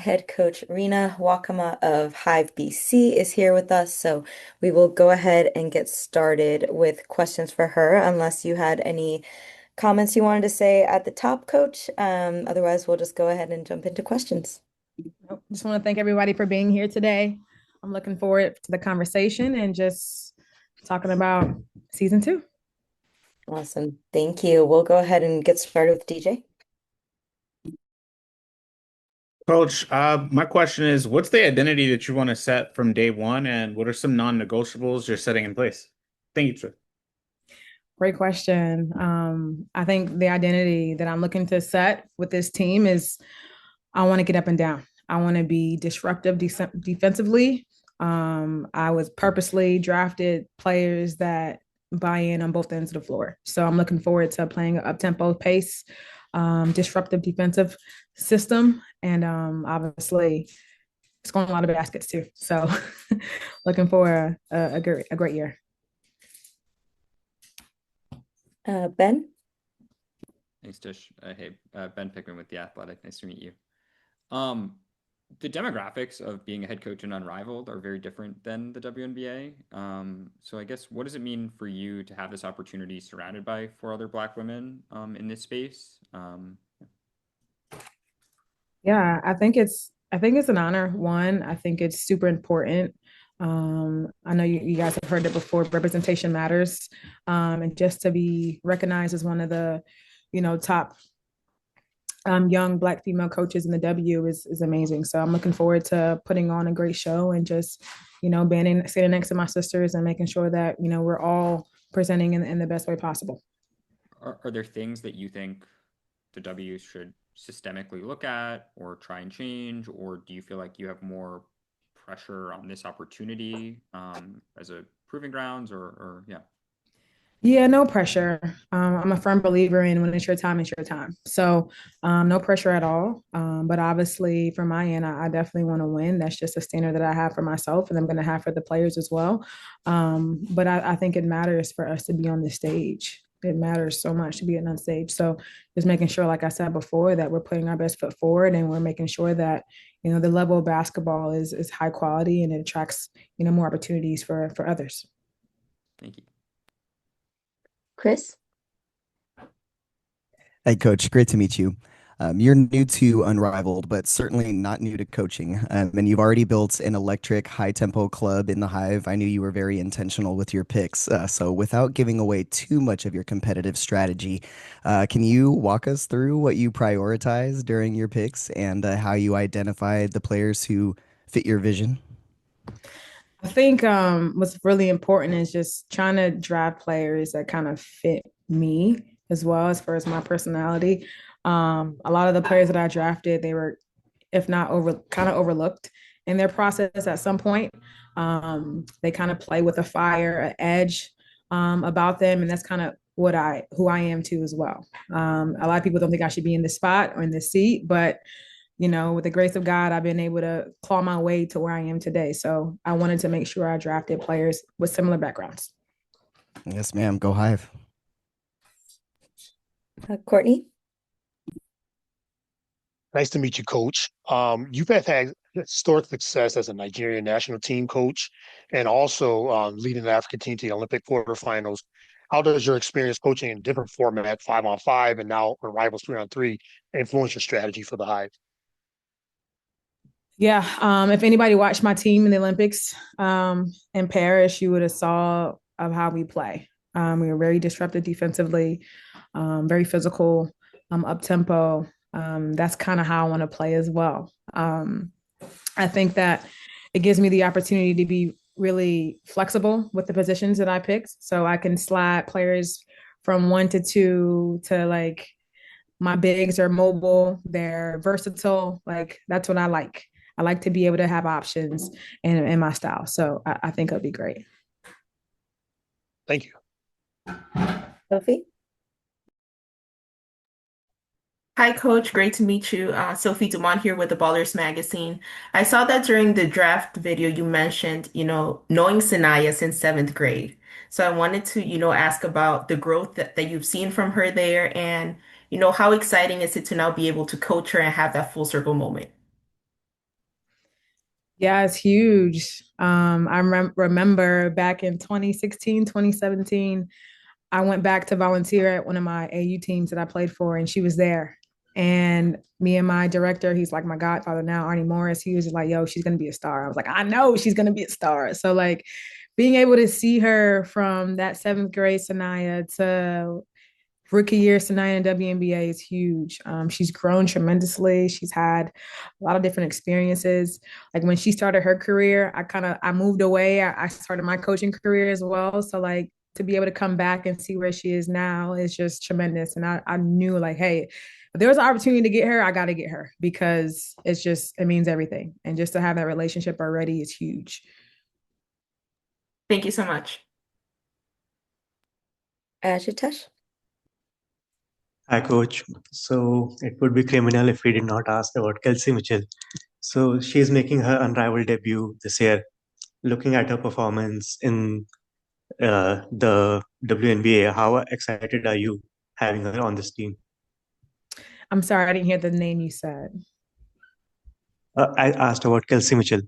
head coach Rena Wakama of Hive BC is here with us. So we will go ahead and get started with questions for her, unless you had any comments you wanted to say at the top, Coach. Otherwise, we'll just go ahead and jump into questions. Nope. Just want to thank everybody for being here today. I'm looking forward to the conversation and just talking about season two. Awesome. Thank you. We'll go ahead and get started with DJ. Coach, my question is, what's the identity that you want to set from day one, and what are some non-negotiables you're setting in place? Thank you, sir. Great question. I think the identity that I'm looking to set with this team is I want to get up and down. I want to be disruptive defensively. I was purposely drafted players that buy in on both ends of the floor. So I'm looking forward to playing an up-tempo pace, disruptive defensive system, and obviously scoring a lot of baskets too. So looking for a great year. Ben? Thanks, Tish. Hey, Ben Pickman with The Athletic. Nice to meet you. Um, the demographics of being a head coach in Unrivaled are very different than the WNBA. So I guess what does it mean for you to have this opportunity surrounded by four other Black women in this space? Yeah, I think it's an honor. One, I think it's super important. I know you guys have heard it before, representation matters. And just to be recognized as one of the, top young Black female coaches in the W is amazing. So I'm looking forward to putting on a great show and just, sitting next to my sisters and making sure that, we're all presenting in the best way possible. Are there things that you think the W should systemically look at or try and change, or do you feel like you have more pressure on this opportunity as a proving grounds, or yeah? Yeah, no pressure. I'm a firm believer in when it's your time, it's your time. So no pressure at all. But obviously, from my end, I definitely want to win. That's just a standard that I have for myself, and I'm going to have for the players as well. But I think it matters for us to be on the stage. It matters so much to be on stage. So just making sure, like I said before, that we're putting our best foot forward, and we're making sure that the level of basketball is high quality and it attracts more opportunities for others. Thank you. Chris? Hey, Coach, great to meet you. You're new to Unrivaled, but certainly not new to coaching. And you've already built an electric, high-tempo club in the Hive. I knew you were very intentional with your picks. So without giving away too much of your competitive strategy, can you walk us through what you prioritize during your picks and how you identify the players who fit your vision? I think what's really important is just trying to draft players that kind of fit me as well as far as my personality. A lot of the players that I drafted, they were, if not kind of overlooked in their process at some point. They kind of play with a fire, an edge about them, and that's kind of who I am too as well. A lot of people don't think I should be in this spot or in this seat, but with the grace of God, I've been able to claw my way to where I am today. So I wanted to make sure I drafted players with similar backgrounds. Yes, ma'am. Go Hive. Courtney? Nice to meet you, Coach. You've had historic success as a Nigerian national team coach and also leading the African team to the Olympic quarterfinals. How does your experience coaching in different format, 5-on-5, and now on Rivals 3-on-3, influence your strategy for the Hive? Yeah, if anybody watched my team in the Olympics in Paris, you would have saw of how we play. We were very disruptive defensively, very physical, up tempo. That's kind of how I want to play as well. I think that it gives me the opportunity to be really flexible with the positions that I picked, so I can slide players from 1 to 2 to like my bigs are mobile, they're versatile. Like that's what I like. I like to be able to have options in my style. So I think it'll be great. Thank you. Sophie? Hi, Coach. Great to meet you. Sophie Dumont here with the Ballers Magazine. I saw that during the draft video you mentioned, knowing Sanaya since seventh grade. So I wanted to, ask about the growth that you've seen from her there and, how exciting is it to now be able to coach her and have that full circle moment? Yeah, it's huge. Remember back in 2016, 2017, I went back to volunteer at one of my AU teams that I played for, and she was there. And me and my director, he's like my godfather now, Arnie Morris, he was just like, yo, she's going to be a star. I was like, I know she's going to be a star. So, like, being able to see her from that seventh grade Sanaya to rookie year Sanaya in WNBA is huge. She's grown tremendously. She's had a lot of different experiences. Like when she started her career, I moved away. I started my coaching career as well. So like to be able to come back and see where she is now is just tremendous. And I knew like, hey, if there was an opportunity to get her, I got to get her because it means everything. And just to have that relationship already is huge. Thank you so much. Ashutosh? Hi, coach. So it would be criminal if we did not ask about Kelsey Mitchell. So she's making her unrivaled debut this year. Looking at her performance in the WNBA, how excited are you having her on this team? I'm sorry, I didn't hear the name you said. I asked about Kelsey Mitchell.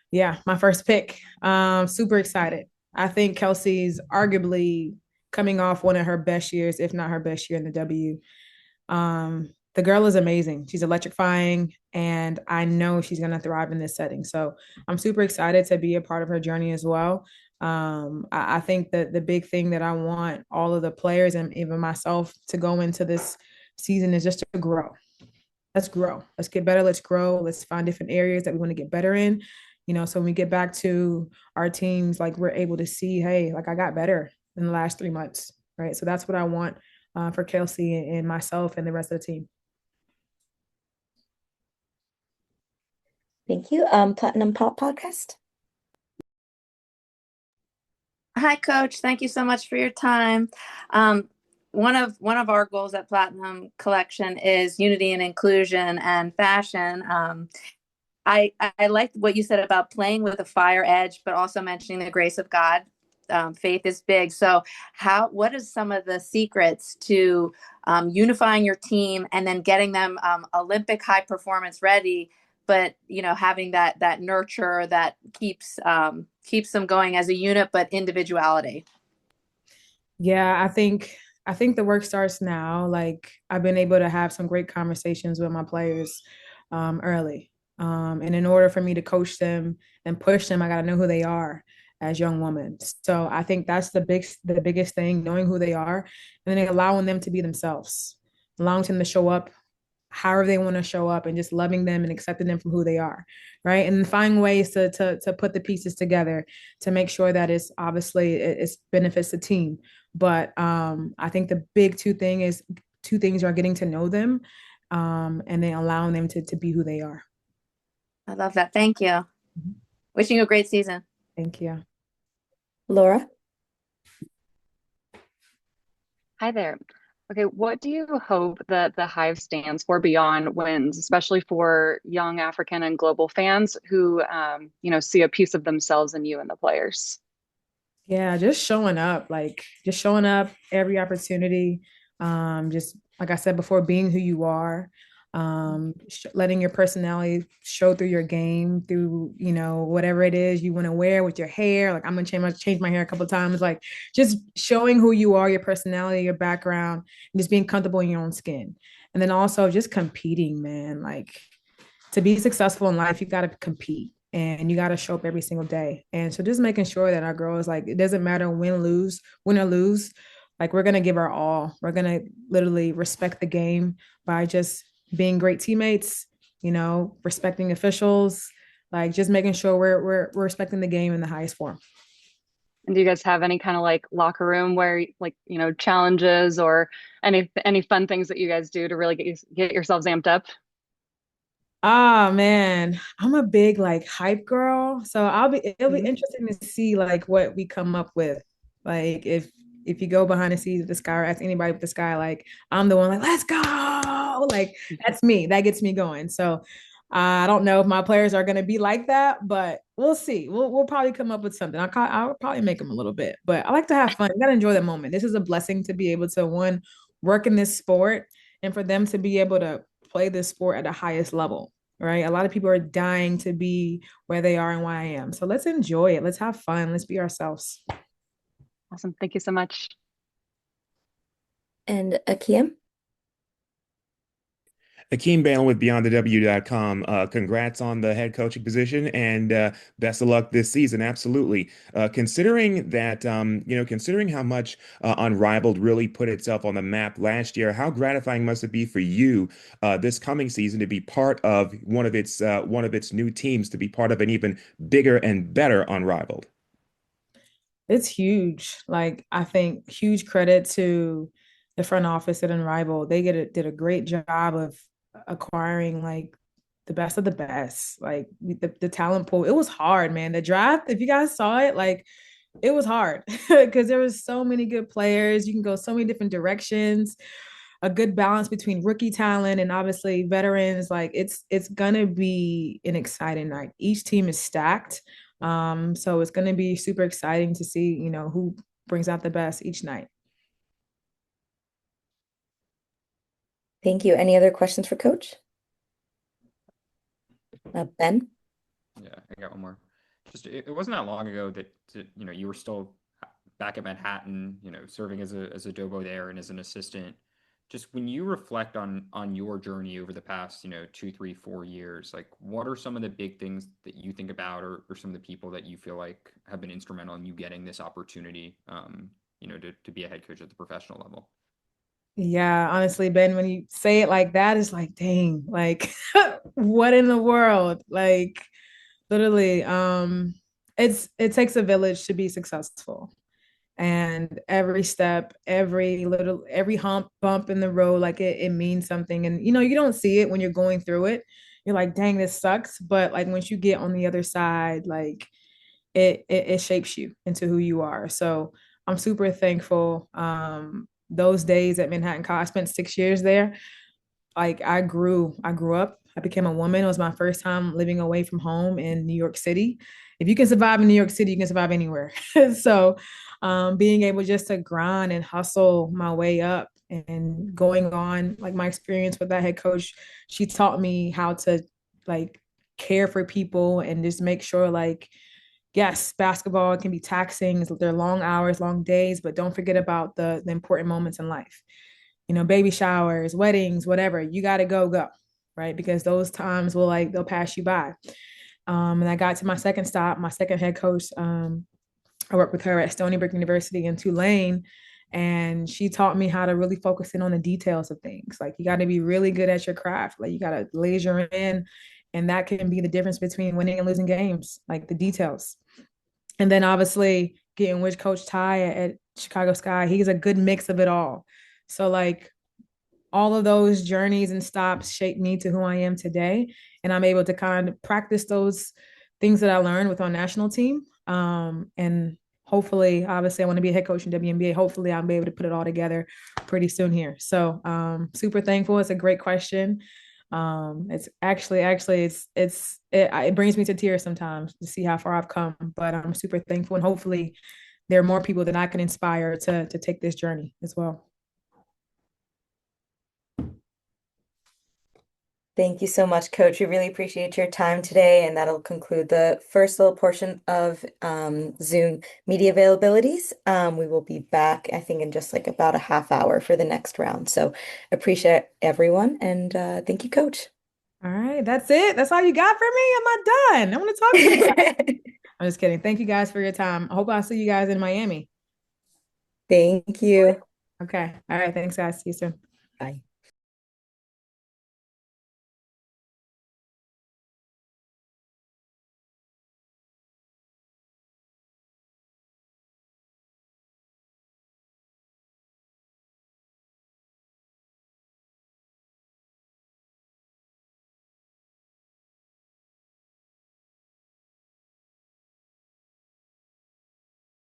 Yeah, my first pick. Super excited. I think Kelsey's arguably coming off one of her best years, if not her best year in the W. The girl is amazing. She's electrifying, and I know she's going to thrive in this setting. So I'm super excited to be a part of her journey as well. I think that the big thing that I want all of the players and even myself to go into this season is just to grow. Let's grow. Let's get better. Let's grow. Let's find different areas that we want to get better in. So when we get back to our teams, like we're able to see, hey, like I got better in the last 3 months, right? So that's what I want for Kelsey and myself and the rest of the team. Thank you. Platinum Pop Podcast. Hi, Coach. Thank you so much for your time. One of our goals at Platinum Collection is unity and inclusion and fashion. I liked what you said about playing with a fire edge, but also mentioning the grace of God. Faith is big. So, what is some of the secrets to unifying your team and then getting them Olympic high performance ready? But having that nurture that keeps them going as a unit, but individuality. Yeah, I think the work starts now. Like I've been able to have some great conversations with my players early. And in order for me to coach them and push them, I got to know who they are as young women. So I think that's the biggest thing, knowing who they are and then allowing them to be themselves, allowing them to show up however they want to show up and just loving them and accepting them for who they are, right? And finding ways to put the pieces together to make sure that it's benefits the team. But I think the big two things are getting to know them, and then allowing them to be who they are. I love that. Thank you. Mm-hmm. Wishing you a great season. Thank you. Laura? Hi there. Okay, what do you hope that the Hive stands for beyond wins, especially for young African and global fans who, see a piece of themselves in you and the players? Yeah, just showing up every opportunity. Just like I said before, being who you are, letting your personality show through your game, through whatever it is you want to wear with your hair. Like I'm gonna change my hair a couple of times. Like just showing who you are, your personality, your background, and just being comfortable in your own skin. And then also just competing, man. Like to be successful in life, you got to compete and you got to show up every single day. And so just making sure that our girls, like, it doesn't matter win or lose, like we're going to give our all. We're going to literally respect the game by just being great teammates, respecting officials, like just making sure we're respecting the game in the highest form. And do you guys have any kind of like locker room where like, challenges or any fun things that you guys do to really get yourselves amped up? Ah man, I'm a big like hype girl. So it'll be Mhm. interesting to see like what we come up with. Like if you go behind the scenes of the sky or ask anybody with the sky, like I'm the one like, let's go. Like that's me. That gets me going. So I don't know if my players are gonna be like that, but we'll see. We'll probably come up with something. I'll probably make them a little bit, but I like to have fun. You gotta enjoy the moment. This is a blessing to be able to work in this sport and for them to be able to play this sport at the highest level, right? A lot of people are dying to be where they are and where I am. So let's enjoy it. Let's have fun. Let's be ourselves. Awesome. Thank you so much. And Akeem? Akeem Balen with BeyondTheW.com. Congrats on the head coaching position and best of luck this season. Absolutely. Considering that, considering how much Unrivaled really put itself on the map last year, how gratifying must it be for you this coming season to be part of one of its new teams, to be part of an even bigger and better Unrivaled? It's huge. Like, I think huge credit to the front office at Unrivaled. Did a great job of acquiring like the best of the best. Like the talent pool. It was hard, man. The draft, if you guys saw it, like it was hard because there was so many good players. You can go so many different directions. A good balance between rookie talent and obviously veterans. Like it's gonna be an exciting night. Each team is stacked. So it's gonna be super exciting to see, who brings out the best each night. Thank you. Any other questions for Coach? Ben? Yeah, I got one more. Just it wasn't that long ago that you were still back at Manhattan, serving as a Dobo there and as an assistant. Just when you reflect on your journey over the past, 2, 3, 4 years, like what are some of the big things that you think about, or some of the people that you feel like have been instrumental in you getting this opportunity, to be a head coach at the professional level? Yeah, honestly, Ben, when you say it like that, it's like, dang, like what in the world? Like literally, it takes a village to be successful. And every step, every bump in the road, like it means something. And you don't see it when you're going through it. You're like, dang, this sucks. But like once you get on the other side, like it shapes you into who you are. So I'm super thankful. Those days at Manhattan College, I spent 6 years there. Like I grew up, I became a woman. It was my first time living away from home in New York City. If you can survive in New York City, you can survive anywhere. So being able just to grind and hustle my way up and going on, like my experience with that head coach, she taught me how to like care for people and just make sure like, yes, basketball can be taxing. They're long hours, long days, but don't forget about the important moments in life. Baby showers, weddings, whatever. You got to go, right? Because those times they'll pass you by. And I got to my second stop, my second head coach. I worked with her at Stony Brook University in Tulane, and she taught me how to really focus in on the details of things. Like you got to be really good at your craft. Like you got to laser in, and that can be the difference between winning and losing games, like the details. And then obviously getting with Coach Ty at Chicago Sky, he's a good mix of it all. So like all of those journeys and stops shaped me to who I am today. And I'm able to kind of practice those things that I learned with our national team. And hopefully, obviously, I want to be a head coach in WNBA. Hopefully, I'll be able to put it all together pretty soon here. So super thankful. It's a great question. It's it brings me to tears sometimes to see how far I've come, but I'm super thankful. And hopefully there are more people that I can inspire to take this journey as well. Thank you so much, Coach. We really appreciate your time today, and that'll conclude the first little portion of Zoom media availabilities. We will be back, I think, in just like about a half hour for the next round. So appreciate everyone, and thank you, Coach. All right, that's it. That's all you got for me? I'm not done. I want to talk to you guys. I'm just kidding. Thank you guys for your time. I hope I'll see you guys in Miami. Thank you. Okay. All right. Thanks, guys. See you soon. Bye.